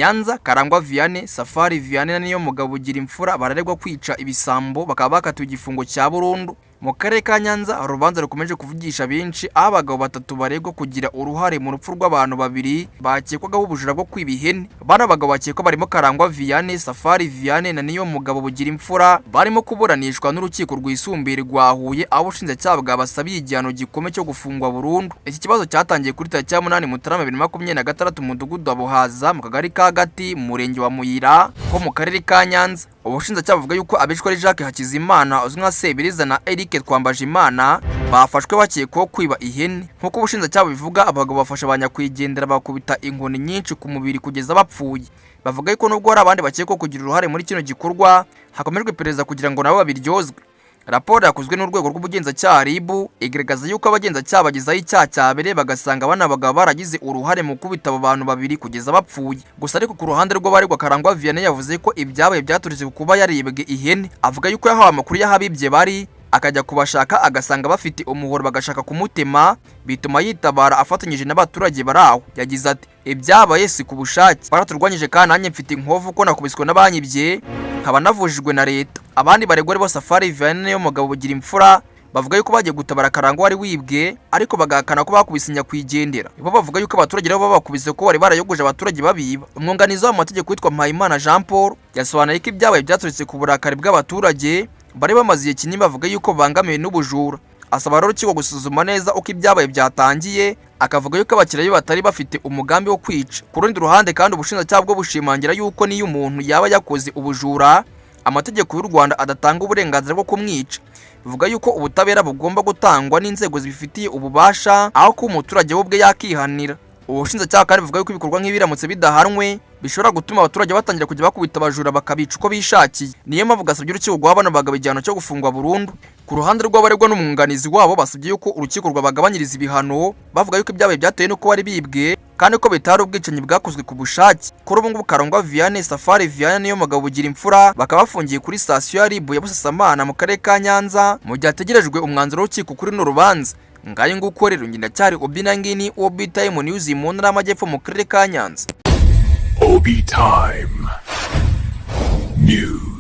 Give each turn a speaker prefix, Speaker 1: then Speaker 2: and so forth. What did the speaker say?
Speaker 1: Nyanza, Karangwa Vianney, Safari Vianney na niyo mugabo ugira imfura bararegwa kwica ibisambo bakaba bakatiwe igifungo cya burundu. Mu karere ka Nyanza urubanza rukomeje kuvugisha benshi, abagabo batatu baregwa kugira uruhare mu rupfu rw'abantu babiri bakekwagaho ubujura bwo kwiba ihene. Bana bagabo bakekwa barimo Karangwa Vianney, Safari Vianney na niyo mugabo bugira imfura barimo kuburanishwa n'urukiko rwisumbuye rwa Huye, aho ubushinjacyaha bwabasabiye igihano gikomeye cyo gufungwa burundu. Iki kibazo cyatangiye kuri tariki ya 8 Mutarama 2026 mu mudugudu wa Buhaza mu kagari ka Gati mu murenge wa Muyira ho mu karere ka Nyanza. Ubushinjacyaha buvuga yuko abishwe ari Jacques Hakizimana uzwi nka Sebiriza na Eric Twambajimana bafashwe bakekwaho kwiba ihene. Nkuko ubushinjacyaha bivuga, abagabo bafasha abanyakwigendera bakubita inkoni nyinshi ku mubiri kugeza bapfuye. Bavuga yuko nubwo hari abandi bakekwaho kugira uruhare muri kino gikorwa, hakomejwe iperereza kugira ngo nabo babiryozwe. Raporo yakozwe n'urwego rw'ubugenzacyaha RIB igaragaza yuko abagenzacyaha bagizaho icyaha cyabereye bagasanga abana bagabo baragize uruhare mu kubita abo bantu babiri kugeza bapfuye. Gusa ariko ku ruhande rw'abaregwa, Karangwa Vianney yavuze ko ibyabaye byaturutse ku kuba yaribwe ihene. Avuga yuko yahawe amakuru y'ahabibye bari, akajya kubashaka agasanga bafite umuhoro bagashaka kumutema, bituma yitabara afatanyije n'abaturage baraho. Yagize ati ibyabaye si ku bushake, baraturwanyije kandi nanjye mfite inkovu ko nakubiswe n'abanyibye nkaba navujijwe na leta. Abandi baregwa bo Safari Vianney yo mugabo bugira imfura bavuga yuko bagiye gutabara Karangwa wari wibwe, ariko bagahakana ko bakubise nyakwigendera. Ibo bavuga yuko abaturage nabo babakubise ko bari barayogoje abaturage babiba. Umwunganizi wa mategeko witwa Mpayimana Jean Paul yasobanuye ko ibyabaye byaturutse ku burakari bw'abaturage bari bamaze igihe kinini bavuga yuko bangamiwe n'ubujura. Asaba rero urukiko gusuzuma neza uko ibyabaye byatangiye, akavuga yuko abakiriya batari bafite umugambi wo kwica. Ku rundi ruhande kandi ubushinjacyaha bwo bushimangira yuko niyo umuntu yaba yakoze ubujura, amategeko y'u Rwanda adatanga uburenganzira bwo kumwica. Bivuga yuko ubutabera bugomba gutangwa n'inzego zibifitiye ububasha aho ko umuturage we ubwe yakihanira. Ubushinjacyaha kandi buvuga yuko ibikorwa nk'ibiramutse bidahanwe bishobora gutuma abaturage batangira kujya bakubita abajura bakabica uko bishakiye. Niyo mpamvu gasabye urukiko guha bano bagabo igihano cyo gufungwa burundu. Ku ruhande rw'abaregwa n'umwunganizi wabo basabye yuko urukiko rwabagabanyiriza ibihano, bavuga yuko ibyabaye byatewe nuko bari bibwe kandi ko bitari ubwicanyi bwakozwe ku bushake. Kuri ubu ngubu Karangwa Vianney, Safari Vianney niyo mugabo bugira imfura bakaba bafungiye kuri sitasiyo ya RIB ya Busasamana mu karere ka Nyanza mu gihe hategerejwe umwanzuro w'urukiko kuri no rubanza. Ngaye nguko rero ngenda cyari Obinangini Obi Time News mu ntara y'Amajyepfo mu karere ka Nyanza.
Speaker 2: Obi Time News.